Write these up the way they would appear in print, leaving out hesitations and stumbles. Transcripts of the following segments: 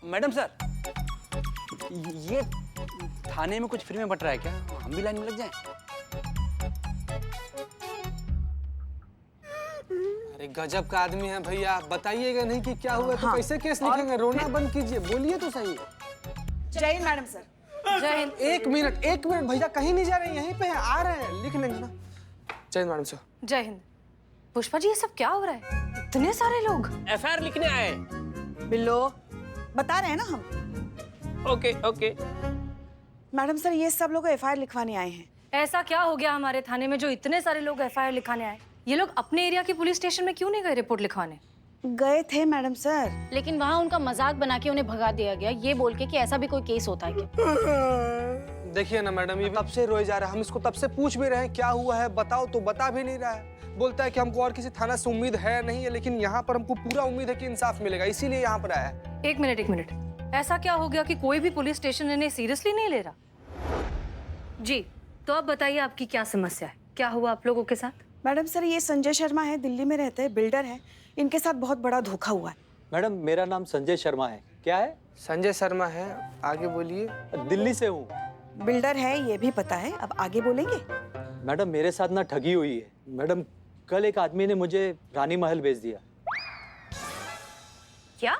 Madam sir, ये थाने में कुछ फ्री में बट रहा है क्या? हम भी लाइन में लग जाएं? अरे गजब का आदमी है भैया, आप बताइएगा नहीं कि क्या हुआ तो कैसे केस लिखेंगे? रोना बंद कीजिए, बोलिए तो सही। जय हिंद मैडम सर। जय हिंद। एक मिनट भैया, कहीं नहीं जा रहे हैं, यहीं पे हैं, आ रहे हैं, लिख लेंगे ना। जय हिंद मैडम सर। जय हिंद। पुष्पा जी, ये सब क्या हो रहा है? इतने सारे लोग एफआईआर लिखने आए। बिल्लो, बता रहे हैं ना हम। ओके। मैडम सर, ये सब लोग एफआईआर लिखवाने आए हैं। ऐसा क्या हो गया हमारे थाने में जो इतने सारे लोग एफआईआर लिखाने आए? ये लोग अपने एरिया की पुलिस स्टेशन में क्यों नहीं गए रिपोर्ट लिखवाने? गए थे मैडम सर, लेकिन वहाँ उनका मजाक बना के उन्हें भगा दिया गया, ये बोल के कि ऐसा भी कोई केस होता है क्या? देखिए ना मैडम, ये तब से रोए जा रहा है, हम इसको तब से पूछ भी रहे हैं क्या हुआ है, बताओ तो बता भी नहीं रहा है। बोलता है कि हमको और किसी थाना से उम्मीद है नहीं है, लेकिन यहाँ पर हमको पूरा उम्मीद है कि इंसाफ मिलेगा, इसीलिए यहाँ पर आया है। एक मिनट, ऐसा क्या हो गया कि कोई भी पुलिस स्टेशन इन्हें सीरियसली नहीं ले रहा? जी, तो अब बताइए आपकी क्या समस्या है? क्या हुआ आप लोगों के साथ? मैडम सर, ये संजय शर्मा है, दिल्ली में रहते हैं, बिल्डर हैं। इनके साथ बहुत बड़ा धोखा हुआ है। मैडम, मेरा नाम संजय शर्मा है। क्या है? संजय शर्मा है, आगे बोलिए। दिल्ली से हूँ। बिल्डर है, ये भी पता है, अब आगे बोलेंगे? मैडम, मेरे साथ ना ठगी हुई है। मैडम, कल एक आदमी ने मुझे रानी महल भेज दिया। क्या?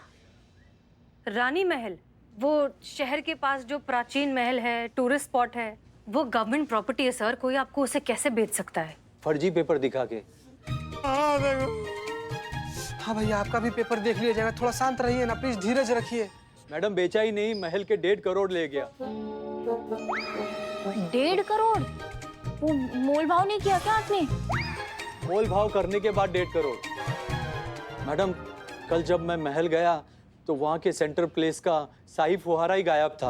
रानी महल? वो शहर के पास जो प्राचीन महल है, टूरिस्ट स्पॉट है, वो गवर्नमेंट प्रॉपर्टी है सर। कोई आपको उसे कैसे बेच सकता है? फर्जी पेपर दिखा के। हाँ भैया, आपका भी पेपर देख लिया जाएगा, थोड़ा शांत रहिए ना प्लीज, धीरज रखिए। मैडम, बेचा ही नहीं, महल के 1.5 करोड़ ले गया। 1.5 करोड़? वो मोल भाव नहीं किया क्या आपने? मोल भाव करने के बाद 1.5 करोड़। मैडम, कल जब मैं महल गया तो वहाँ के सेंटर प्लेस का शाही फुहारा ही गायब था।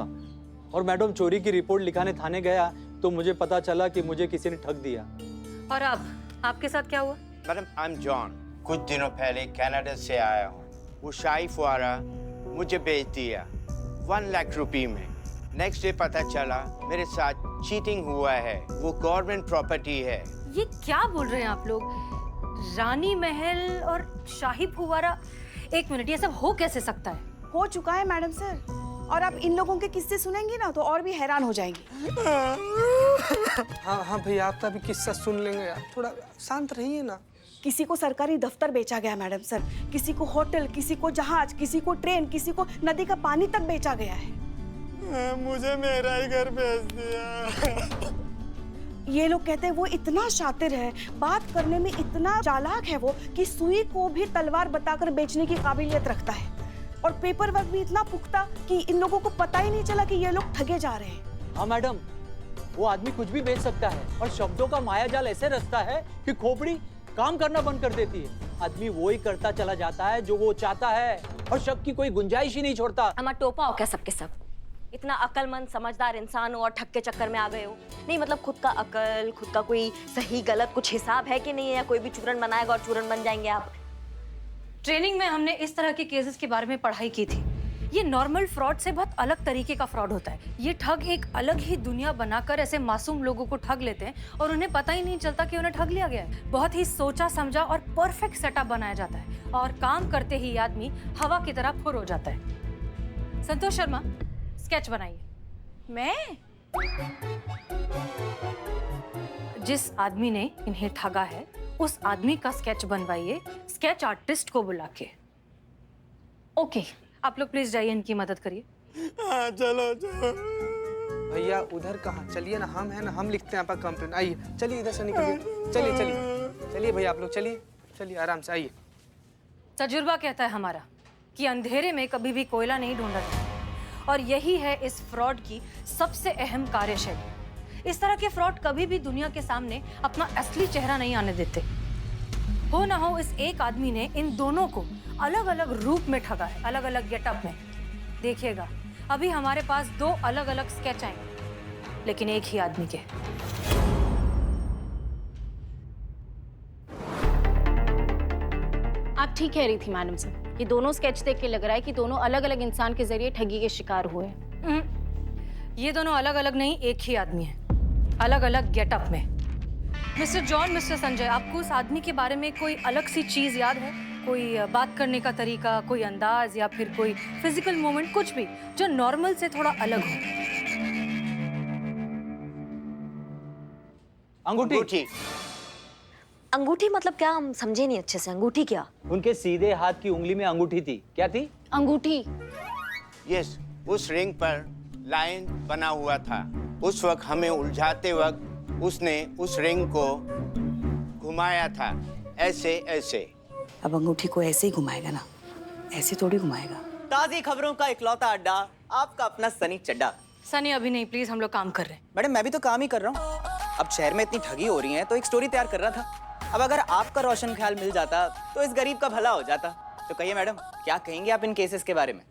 और मैडम, चोरी की रिपोर्ट लिखाने थाने गया तो मुझे पता चला कि मुझे किसी ने ठग दिया। और अब आपके साथ क्या हुआ? Madam, I am John. कुछ दिनों पहले कनाडा से आया हूँ। वो शाही फुहारा मुझे बेच दिया 1 लाख रुपए में। नेक्स्ट डे पता चला मेरे साथ चीटिंग हुआ है, वो गवर्नमेंट प्रॉपर्टी है। ये क्या बोल रहे हैं आप लोग? रानी महल और शाही फुवारा? एक मिनट, ये सब हो कैसे सकता है? हो चुका है मैडम सर, और आप इन लोगों के किस्से सुनेंगी ना तो और भी हैरान हो जाएंगी। हाँ भैया, आपका भी किस्सा सुन लेंगे, आप थोड़ा शांत रहिए ना। किसी को सरकारी दफ्तर बेचा गया मैडम सर, किसी को होटल, किसी को जहाज, किसी को ट्रेन, किसी को नदी का पानी तक बेचा गया है। मुझे मेरा ही घर भेज दिया। ये लोग कहते हैं वो इतना शातिर है, बात करने में इतना चालाक है वो कि सुई को भी तलवार बताकर बेचने की काबिलियत रखता है। और पेपर वर्क भी इतना पुख्ता कि इन लोगों को पता ही नहीं चला कि ये लोग ठगे जा रहे हैं। हाँ मैडम, वो आदमी कुछ भी बेच सकता है और शब्दों का मायाजाल ऐसे रचता है कि खोपड़ी काम करना बंद कर देती है। आदमी वो ही करता चला जाता है जो वो चाहता है और शक की कोई गुंजाइश ही नहीं छोड़ता। हमारा टोपा हो क्या सबके सब? इतना अक्लमंद समझदार इंसान हो और ठग के चक्कर में आ गए हो? नहीं मतलब खुद का अकल, खुद का कोई सही गलत कुछ हिसाब है कि नहीं है? कोई भी चूरन बनाएगा और चूरन बन जाएंगे आप। ट्रेनिंग में हमने इस तरह के केसेस के बारे में पढ़ाई की थी। ये नॉर्मल फ्रॉड से बहुत अलग तरीके का फ्रॉड होता है। ये ठग एक अलग ही दुनिया बनाकर ऐसे मासूम लोगों को ठग लेते हैं और उन्हें पता ही नहीं चलता कि उन्हें ठग लिया गया है। बहुत ही सोचा समझा और परफेक्ट सेटअप बनाया जाता है और काम करते ही आदमी हवा की तरह फुर हो जाता है। संतोष शर्मा, स्केच बनाइए। मैं? जिस आदमी ने इन्हें ठगा है उस आदमी का स्केच बनवाइए, स्केच आर्टिस्ट को बुला के। ओके। आप लोग प्लीज जाइए, इनकी मदद करिए। चलो भैया, उधर कहाँ? चलिए ना, हम है ना, हम लिखते हैं आपका कंप्लेन। आइए, चलिए इधर से निकलिए। चलिए भैया, आप लोग चलिए आराम से आइए। तजुर्बा कहता है हमारा कि अंधेरे में कभी भी कोयला नहीं ढूंढा जाता, और यही है इस फ्रॉड की सबसे अहम कार्यशैली। इस तरह के फ्रॉड कभी भी दुनिया के सामने अपना असली चेहरा नहीं आने देते। हो ना हो, इस एक आदमी ने इन दोनों को अलग अलग रूप में ठगा है, अलग अलग गेटअप में। देखिएगा, अभी हमारे पास 2 अलग अलग स्केच आएंगे, लेकिन एक ही आदमी के। आप ठीक कह रही थी मैडम सर, ये दोनों स्केच देख के लग रहा है कि दोनों अलग अलग इंसान के जरिए ठगी के शिकार हुए। ये दोनों अलग अलग नहीं, एक ही आदमी है, अलग अलग गेटअप में। मिस्टर जॉन, मिस्टर संजय, आपको उस आदमी के बारे में कोई अलग सी चीज याद है? कोई बात करने का तरीका, कोई अंदाज या फिर कोई फिजिकल मोमेंट, कुछ भी जो नॉर्मल से थोड़ा अलग हो। अंगूठी। अंगूठी। अंगूठी मतलब क्या? हम समझे नहीं अच्छे से। अंगूठी क्या? उनके सीधे हाथ की उंगली में अंगूठी थी। क्या थी? अंगूठी। यस, उस रिंग पर लाइन बना हुआ था। उस वक्त हमें उलझाते वक्त उसने उस रिंग को घुमाया था, ऐसे ऐसे। अब अंगूठी को ऐसे ही घुमाएगा ना, ऐसे थोड़ी घुमाएगा। ताज़ी खबरों का इकलौता अड्डा, आपका अपना सनी चड्डा। सनी अभी नहीं, प्लीज, हम लोग काम कर रहे हैं। मैडम मैं भी तो काम ही कर रहा हूँ। अब शहर में इतनी ठगी हो रही है तो एक स्टोरी तैयार कर रहा था। अब अगर आपका रोशन ख्याल मिल जाता तो इस गरीब का भला हो जाता। तो कहिए मैडम, क्या कहेंगे आप इन केसेस के बारे में?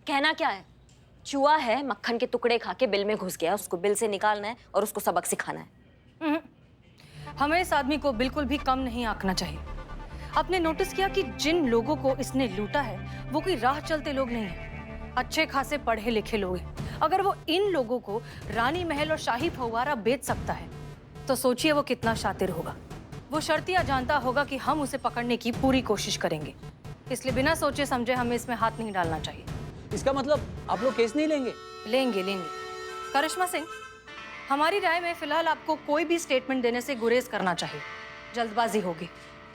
कहना क्या है? चूहा है, मक्खन के टुकड़े खा के बिल में घुस गया, उसको बिल से निकालना है और उसको सबक सिखाना है। हमें इस आदमी को बिल्कुल भी कम नहीं आंकना चाहिए। आपने नोटिस किया कि जिन लोगों को इसने लूटा है वो कोई राह चलते लोग नहीं हैं, अच्छे खासे पढ़े लिखे लोग हैं। अगर वो इन लोगों को रानी महल और शाही फव्वारा बेच सकता है तो सोचिए वो कितना शातिर होगा। वो शर्तिया जानता होगा कि हम उसे पकड़ने की पूरी कोशिश करेंगे, इसलिए बिना सोचे समझे हमें इसमें हाथ नहीं डालना चाहिए। इसका मतलब आप लोग केस नहीं लेंगे? लेंगे लेंगे। करिश्मा सिंह, हमारी राय में फिलहाल आपको कोई भी स्टेटमेंट देने से गुरेज करना चाहिए, जल्दबाजी होगी।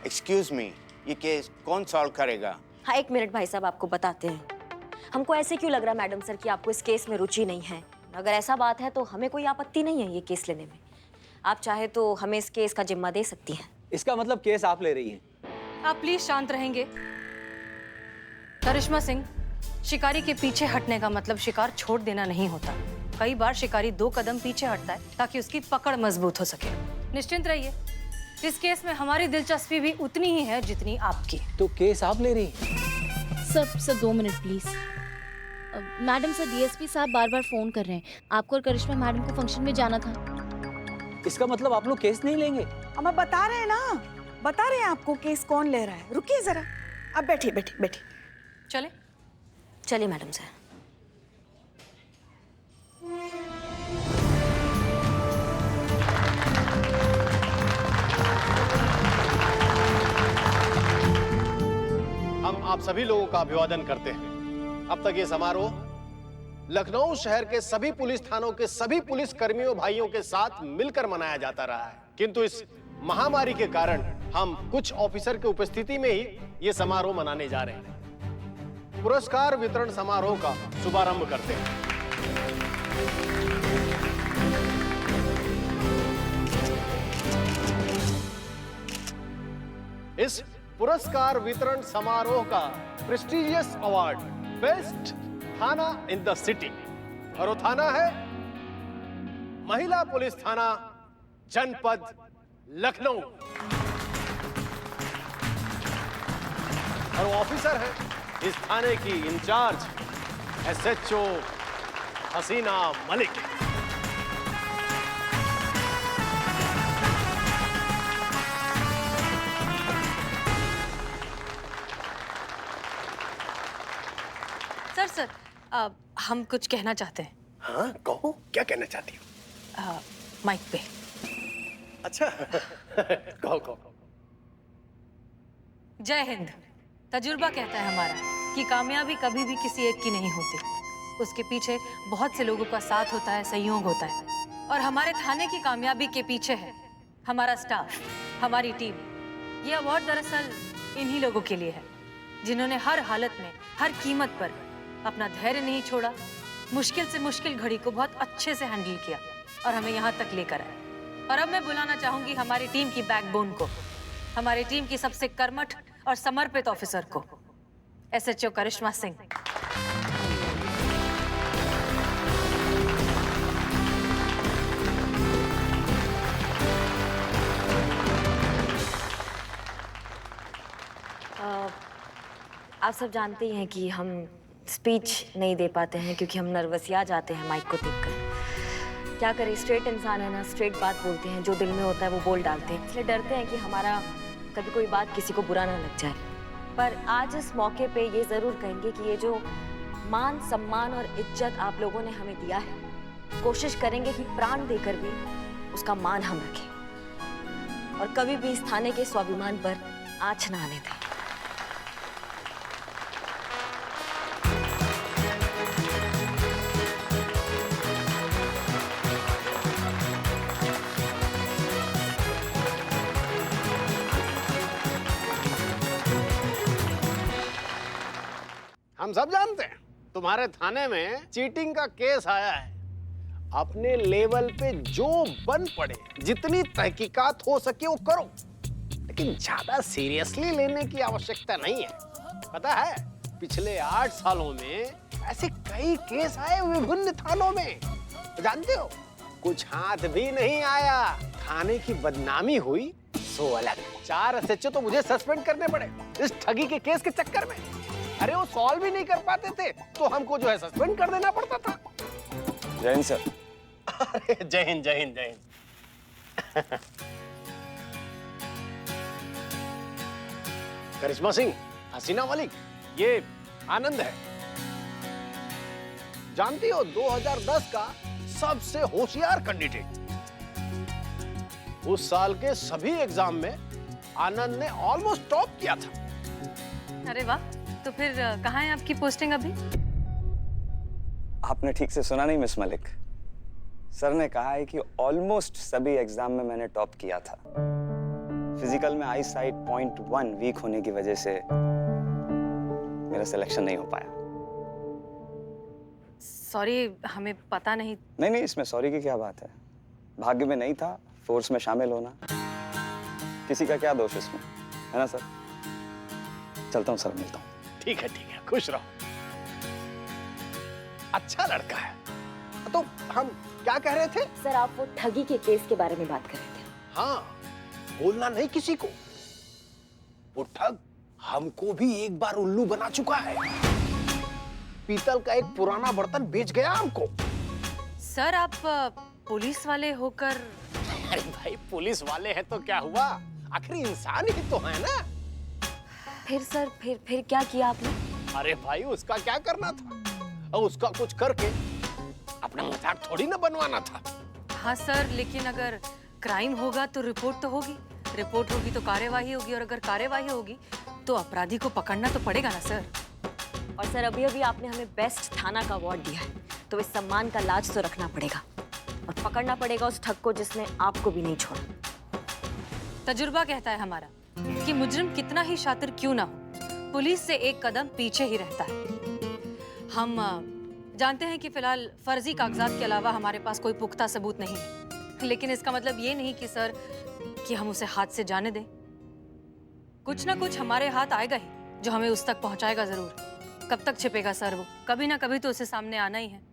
एक्सक्यूज मी, ये केस कौन सॉल्व करेगा? हाँ, एक मिनट भाई साहब, आपको बताते हैं। हमको ऐसे क्यों लग रहा है मैडम सर कि आपको इस केस में रुचि नहीं है? अगर ऐसा बात है तो हमें कोई आपत्ति नहीं है ये केस लेने में। आप चाहे तो हमें इस केस का जिम्मा दे सकती हैं। इसका मतलब केस आप ले रही हैं? आप प्लीज शांत रहेंगे? करिश्मा सिंह, शिकारी के पीछे हटने का मतलब शिकार छोड़ देना नहीं होता। कई बार शिकारी 2 कदम पीछे हटता है ताकि उसकी पकड़ मजबूत हो सके। निश्चिंत रहिए, इस केस में हमारी दिलचस्पी भी उतनी ही है जितनी आपकी। तो केस आप ले रही हैं? Sir 2 minute please. Madam sir, DSP साहब बार बार फोन कर रहे हैं। आपको और करिश्मा मैडम को फंक्शन में जाना था। इसका मतलब आप लोग केस नहीं लेंगे? हम बता रहे हैं ना, बता रहे हैं आपको केस कौन ले रहा है। रुकिए जरा, अब बैठिए बैठिए बैठिए। चले चलिए मैडम सर। हम आप सभी लोगों का अभिवादन करते हैं। अब तक ये समारोह लखनऊ शहर के सभी पुलिस थानों के सभी पुलिस कर्मियों भाइयों के साथ मिलकर मनाया जाता रहा है, किंतु इस महामारी के कारण हम कुछ ऑफिसर की उपस्थिति में ही ये समारोह मनाने जा रहे हैं। पुरस्कार वितरण समारोह का शुभारंभ करते हैं। इस पुरस्कार वितरण समारोह का प्रेस्टिजियस अवार्ड बेस्ट थाना इन द सिटी, और वो थाना है महिला पुलिस थाना जनपद लखनऊ, और वो ऑफिसर है इस थाने की इंचार्ज एसएचओ हसीना मलिक। सर हम कुछ कहना चाहते हैं। हाँ कहो, क्या कहना चाहती हो? माइक पे। अच्छा कहो कहो। जय हिंद। तजुर्बा कहता है हमारा कि कामयाबी कभी भी किसी एक की नहीं होती, उसके पीछे बहुत से लोगों का साथ होता है, सहयोग होता है। और हमारे थाने की कामयाबी के पीछे है हमारा स्टाफ, हमारी टीम। ये अवार्ड दरअसल इन्हीं लोगों के लिए है जिन्होंने हर हालत में, हर कीमत पर अपना धैर्य नहीं छोड़ा, मुश्किल से मुश्किल घड़ी को बहुत अच्छे से हैंडल किया और हमें यहाँ तक लेकर आए। और अब मैं बुलाना चाहूंगी हमारी टीम की बैकबोन को, हमारी टीम की सबसे कर्मठ और समर्पित ऑफिसर को, एसएचओ करिश्मा सिंह। आप सब जानते ही हैं कि हम स्पीच नहीं दे पाते हैं क्योंकि हम नर्वसिया जाते हैं माइक को देखकर। क्या करें, स्ट्रेट इंसान है ना, स्ट्रेट बात बोलते हैं, जो दिल में होता है वो बोल डालते हैं, इसलिए डरते हैं कि हमारा कभी कोई बात किसी को बुरा ना लग जाए। पर आज इस मौके पे ये ज़रूर कहेंगे कि ये जो मान सम्मान और इज्जत आप लोगों ने हमें दिया है, कोशिश करेंगे कि प्राण देकर भी उसका मान हम रखें और कभी भी इस थाने के स्वाभिमान पर आँच ना आने दें। हम सब जानते हैं तुम्हारे थाने में चीटिंग का केस आया है। अपने लेवल पे जो बन पड़े, जितनी तहकीकात हो सके वो करो, लेकिन ज्यादा सीरियसली लेने की आवश्यकता नहीं है। पता है पिछले 8 सालों में ऐसे कई केस आए विभिन्न थानों में, जानते हो कुछ हाथ भी नहीं आया, थाने की बदनामी हुई सो अलग। 4 SHO तो मुझे सस्पेंड करने पड़े इस ठगी के केस के चक्कर में। अरे वो सॉल्व भी नहीं कर पाते थे तो हमको जो है सस्पेंड कर देना पड़ता था। जय हिंद सर। अरे जय हिंद जय हिंद जय हिंद। करिश्मा सिंह, हसीना मलिक, ये आनंद है। जानती हो 2010 का सबसे होशियार कैंडिडेट। उस साल के सभी एग्जाम में आनंद ने ऑलमोस्ट टॉप किया था। अरे वाह, तो फिर कहाँ है आपकी पोस्टिंग अभी? आपने ठीक से सुना नहीं मिस मलिक। सर ने कहा है कि ऑलमोस्ट सभी एग्जाम में मैंने टॉप किया था। फिजिकल में आई साइट 0.1 वीक होने की वजह से मेरा सिलेक्शन नहीं हो पाया। सॉरी, हमें पता नहीं। नहीं, इसमें सॉरी की क्या बात है। भाग्य में नहीं था फोर्स में शामिल होना, किसी का क्या दोष इसमें, है ना सर? चलता हूँ सर, मिलता हूँ। ठीक है, खुश रहो। अच्छा लड़का है। तो हम क्या कह रहे थे? सर आप वो ठगी के केस के बारे में बात कर रहे थे। हाँ, बोलना नहीं किसी को। वो ठग हमको भी एक बार उल्लू बना चुका है। पीतल का एक पुराना बर्तन बेच गया हमको। सर आप पुलिस वाले होकर? अरे भाई, पुलिस वाले हैं तो क्या हुआ, आखिर इंसान ही तो है ना। फिर सर फिर क्या किया आपने? अरे भाई, उसका क्या करना था, और उसका कुछ करके अपना मजाक थोड़ी ना बनवाना था। हाँ सर, लेकिन अगर क्राइम होगा तो रिपोर्ट तो होगी, रिपोर्ट होगी तो कार्यवाही होगी, और अगर कार्यवाही होगी तो अपराधी को पकड़ना तो पड़ेगा ना सर। और सर अभी अभी आपने हमें बेस्ट थाना का अवार्ड दिया है, तो इस सम्मान का लाज तो रखना पड़ेगा और पकड़ना पड़ेगा उस ठग को जिसने आपको भी नहीं छोड़ा। तजुर्बा कहता है हमारा कि मुजरिम कितना ही शातिर क्यों ना हो, पुलिस से एक कदम पीछे ही रहता है। हम जानते हैं कि फिलहाल फर्जी कागजात के अलावा हमारे पास कोई पुख्ता सबूत नहीं है, लेकिन इसका मतलब ये नहीं कि सर कि हम उसे हाथ से जाने दें। कुछ ना कुछ हमारे हाथ आएगा ही जो हमें उस तक पहुंचाएगा जरूर। कब तक छिपेगा सर वो? कभी ना कभी तो उसे सामने आना ही है।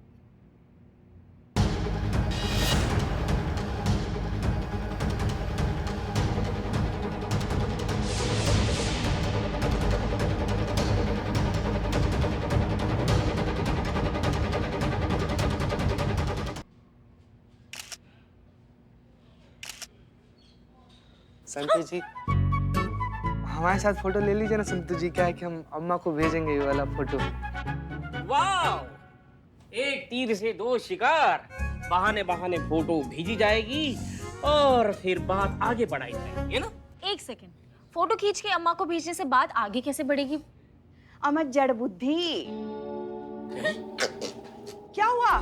संतु जी, हमारे साथ फोटो ले लीजिए ना संतु जी। क्या है कि हम अम्मा को भेजेंगे ये वाला फोटो। वाह, एक तीर से 2 शिकार। बहाने बहाने फोटो भेजी जाएगी और फिर बात आगे बढ़ाई जाएगी, है ना? एक सेकंड, फोटो खींच के अम्मा को भेजने से बात आगे कैसे बढ़ेगी? अमर जड़ बुद्धि। क्या हुआ?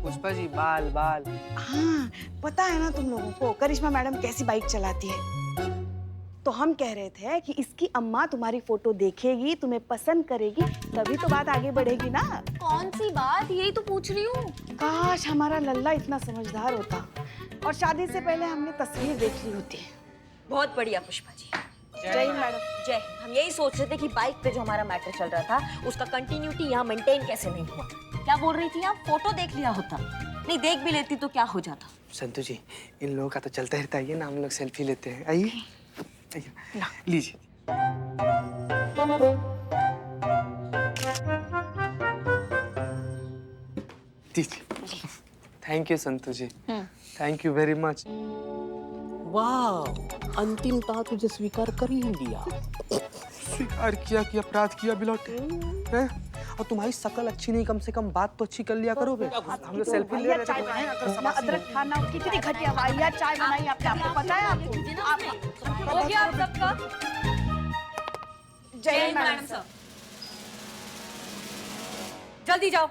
पुष्पा जी, बाल। हाँ, पता है ना तुम लोगों को करिश्मा मैडम कैसी बाइक चलाती है। तो हम कह रहे थे कि इसकी अम्मा तुम्हारी फोटो देखेगी, तुम्हें पसंद करेगी, तभी तो बात आगे बढ़ेगी ना। कौन सी बात, यही तो पूछ रही हूँ। काश हमारा लल्ला इतना समझदार होता और शादी से पहले हमने तस्वीर देख ली होती। बहुत बढ़िया पुष्पा जी। जय हिंद मैडम। जय। हम यही सोच रहे थे कि बाइक पे जो हमारा मैटर चल रहा था उसका कंटिन्यूटी यहाँ मेंटेन कैसे नहीं हुआ। क्या बोल रही थी आप? फोटो देख लिया होता, नहीं देख भी लेती तो क्या हो जाता। संतु जी, इन लोगों का तो चलता रहता है ना, हम लोग सेल्फी लेते हैं। आइए लीजिए। Thank you Santu ji, thank you very much. वाह, अंतिमतः तुझे स्वीकार कर ही लिया। स्वीकार किया कि अपराध किया बिलौटे हैं? और तुम्हारी शकल अच्छी नहीं, कम से कम बात तो अच्छी कर लिया करोगे। हम लोग सेल्फी ले रहे थे। ना अदरक खाना, कितनी घटिया वाहियात चाय बनाई आपने, आपको पता है? आपको हो गया आप सबका? जय हिंद मैडम सर। जल्दी जाओ।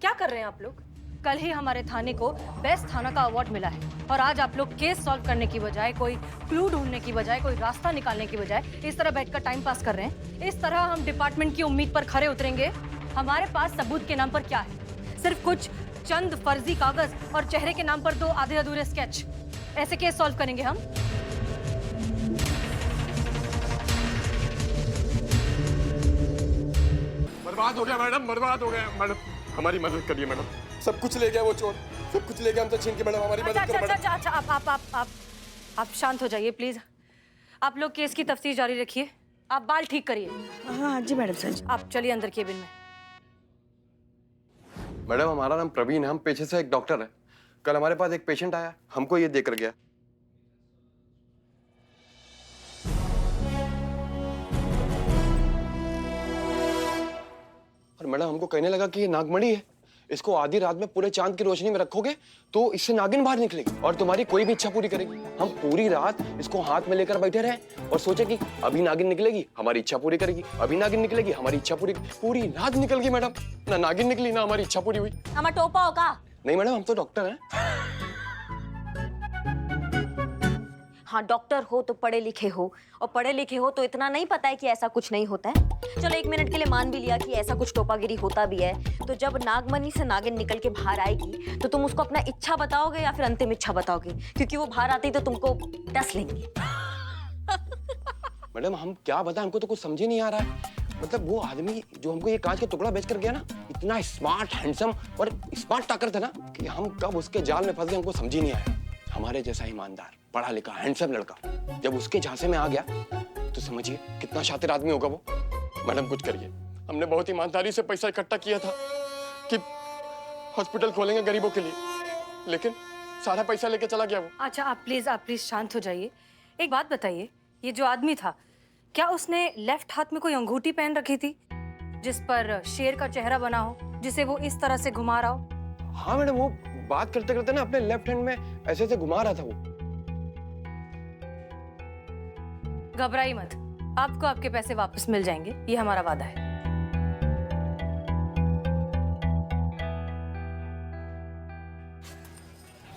क्या कर रहे हैं आप लोग? कल ही हमारे थाने को बेस्ट थाना का अवार्ड मिला है और आज आप लोग केस सॉल्व करने की बजाय, कोई क्लू ढूंढने की बजाय, कोई रास्ता निकालने की बजाय इस तरह बैठकर टाइम पास कर रहे हैं। इस तरह हम डिपार्टमेंट की उम्मीद पर खरे उतरेंगे? हमारे पास सबूत के नाम पर क्या है? सिर्फ कुछ चंद फर्जी कागज और चेहरे के नाम पर 2 आधे अधूरे स्केच। ऐसे केस सॉल्व करेंगे हम? बर्बाद हो गया मैडम, बर्बाद हो गया मैडम, हमारी मदद करिए मैडम। सब कुछ ले गया वो चोर, सब कुछ ले गया हमसे छीन के। मैडम हमारी मदद करो मैडम। अच्छा, आप शांत हो जाइए प्लीज। आप लोग केस की तफ्तीश जारी रखिए। आप बाल ठीक करिए। हाँ जी मैडम सर। आप चलिए अंदर केबिन में। मैडम हमारा नाम प्रवीण है, हम पेशे से एक डॉक्टर है। कल हमारे पास एक पेशेंट आया, हमको ये देकर गया। और मैडम हमको कहने लगा कि ये नागमणि है, इसको आधी रात में पूरे चांद की रोशनी में रखोगे तो इससे नागिन बाहर निकलेगी और तुम्हारी कोई भी इच्छा पूरी करेगी। हम पूरी रात इसको हाथ में लेकर बैठे रहे और सोचे कि अभी नागिन निकलेगी, हमारी इच्छा पूरी करेगी, अभी नागिन निकलेगी, हमारी इच्छा पूरी। पूरी रात निकल गई मैडम, ना नागिन निकली ना हमारी इच्छा पूरी हुई। हमारा टोपा होगा? नहीं मैडम, हम तो डॉक्टर हैं। हाँ, डॉक्टर हो तो पढ़े लिखे हो, और पढ़े लिखे हो तो इतना नहीं पता है कि ऐसा कुछ नहीं होता है। चलो 1 मिनट के लिए मान भी लिया कि ऐसा कुछ टोपागिरी होता भी है, तो जब नागमणि से नागिन निकल के बाहर आएगी तो तुम उसको अपना इच्छा बताओगे या फिर अंतिम इच्छा बताओगे? क्योंकि वो बाहर आती तो तुमको डस लेंगी। मैडम हम क्या बताएं, हमको तो कुछ समझ ही नहीं आ रहा है। मतलब वो आदमी जो हमको ये कांच का टुकड़ा बेच कर गया ना, इतना स्मार्ट, हैंडसम और स्मार्ट टाकर था ना कि हम कब उसके जाल में फंस गए हमको समझ ही नहीं आया। हमारे जैसा ईमानदार, पढ़ा लिखा, हैंडसम लड़का जब उसके झांसे में आ गया तो समझिए कितना शातिर आदमी होगा वो। मैडम कुछ करिए, हमने बहुत ईमानदारी से पैसा इकट्ठा किया था कि हॉस्पिटल खोलेंगे गरीबों के लिए, लेकिन सारा पैसा लेके चला गया वो। अच्छा आप प्लीज शांत हो जाइए। एक बात बताइए, ये जो आदमी था क्या उसने लेफ्ट हाथ में कोई अंगूठी पहन रखी थी जिस पर शेर का चेहरा बना हो, जिसे वो इस तरह से घुमा रहा हो? हाँ मैडम, वो बात करते करते ना अपने लेफ्ट हैंड में ऐसे ऐसे घुमा रहा था वो। घबराइए मत, आपको आपके पैसे वापस मिल जाएंगे, ये हमारा वादा है।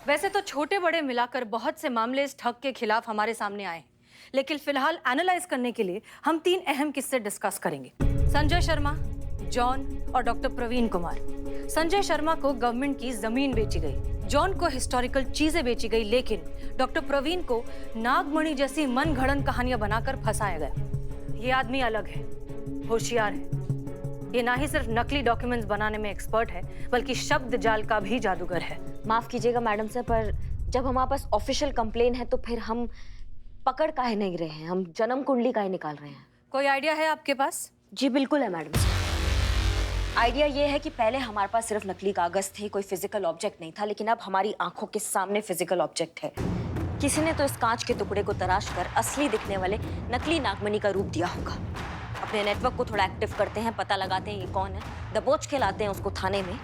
वैसे तो छोटे बड़े मिलाकर बहुत से मामले इस ठग के खिलाफ हमारे सामने आए, लेकिन फिलहाल एनालाइज करने के लिए हम 3 अहम किस्से डिस्कस करेंगे। संजय शर्मा, जॉन और डॉक्टर प्रवीण कुमार। संजय शर्मा को गवर्नमेंट की जमीन बेची गई, जॉन को हिस्टोरिकल चीजें बेची गई, लेकिन डॉक्टर प्रवीण को नागमणि जैसी मनगढ़ंत कहानियां बनाकर फंसाया गया। ये आदमी अलग है, होशियार है। ये ना ही सिर्फ नकली डॉक्यूमेंट्स बनाने में एक्सपर्ट है, बल्कि शब्द जाल का भी जादूगर है। माफ कीजिएगा मैडम सर, पर जब हमारे पास ऑफिशियल कंप्लेन है तो फिर हम पकड़ काहे नहीं रहे हैं, हम जन्म कुंडली काहे निकाल रहे हैं? कोई आइडिया है आपके पास? जी बिल्कुल है मैडम सर। आइडिया ये है कि पहले हमारे पास सिर्फ नकली कागज थे, कोई फिजिकल ऑब्जेक्ट नहीं था, लेकिन अब हमारी आंखों के सामने फिजिकल ऑब्जेक्ट है। किसी ने तो इस कांच के टुकड़े को तराश कर असली दिखने वाले नकली नागमणि का रूप दिया होगा। अपने नेटवर्क को थोड़ा एक्टिव करते हैं, पता लगाते हैं ये कौन है, दबोच के लाते हैं उसको थाने में,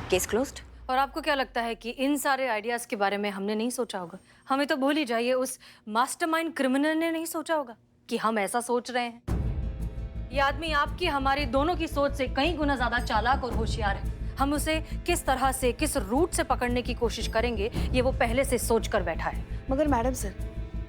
केस क्लोज्ड। और आपको क्या लगता है कि इन सारे आइडियाज के बारे में हमने नहीं सोचा होगा? हमें तो भूल ही जाइए, उस मास्टरमाइंड क्रिमिनल ने नहीं सोचा होगा कि हम ऐसा सोच रहे हैं। ये आदमी आपकी हमारी दोनों की सोच से कई गुना ज्यादा चालाक और होशियार है। हम उसे किस तरह से, किस रूट से पकड़ने की कोशिश करेंगे, ये वो पहले से सोच कर बैठा है। मगर मैडम सर,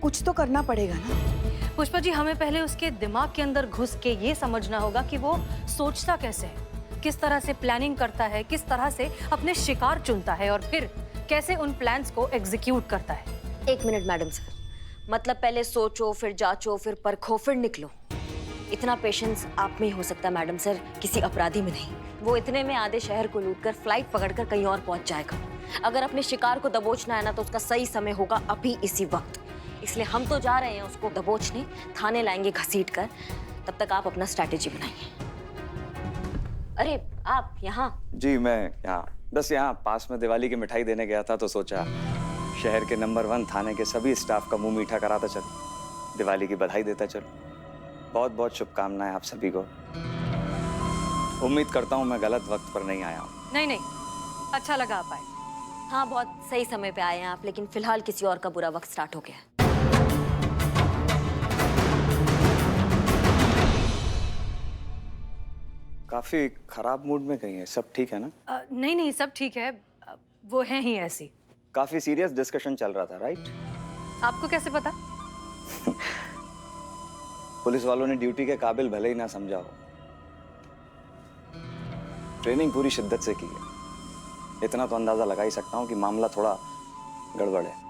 कुछ तो करना पड़ेगा ना। पुष्पा जी, हमें पहले उसके दिमाग के अंदर घुस के ये समझना होगा कि वो सोचता कैसे है, किस तरह से प्लानिंग करता है, किस तरह से अपने शिकार चुनता है और फिर कैसे उन प्लान्स को एग्जीक्यूट करता है। 1 मिनट मैडम सर, मतलब पहले सोचो, फिर जांचो, फिर परखो, फिर निकलो। इतना पेशेंस आप में ही हो सकता है मैडम सर, किसी अपराधी में नहीं। वो इतने में आधे शहर को लूटकर फ्लाइट पकड़कर कहीं और पहुंच जाएगा। अगर अपने शिकार को दबोचना है ना, तो उसका सही समय होगा अभी इसी वक्त। इसलिए हम तो जा रहे हैं उसको दबोचने, थाने लाएंगे घसीट कर। तब तक आप अपना स्ट्रैटेजी बनाइए। अरे आप यहाँ? जी मैं यहाँ, बस यहाँ पास में दिवाली की मिठाई देने गया था, तो सोचा शहर के नंबर 1 थाने के सभी स्टाफ का मुंह मीठा कराता चल, दिवाली की बधाई देता चल। बहुत बहुत शुभकामनाएं आप सभी को। उम्मीद करता हूँ मैं गलत वक्त पर नहीं आया हूँ। नहीं, अच्छा लगा आप आए। हाँ, बहुत सही समय पे आए हैं आप, लेकिन फिलहाल किसी और का बुरा वक्त स्टार्ट हो गया है। काफी खराब मूड में गई है, सब ठीक है ना? नहीं, सब ठीक है। वो है ही ऐसी। काफी सीरियस डिस्कशन चल रहा था, राइट? आपको कैसे पता? पुलिस वालों ने ड्यूटी के काबिल भले ही ना समझा हो, ट्रेनिंग पूरी शिद्दत से की है। इतना तो अंदाजा लगा ही सकता हूं कि मामला थोड़ा गड़बड़ है।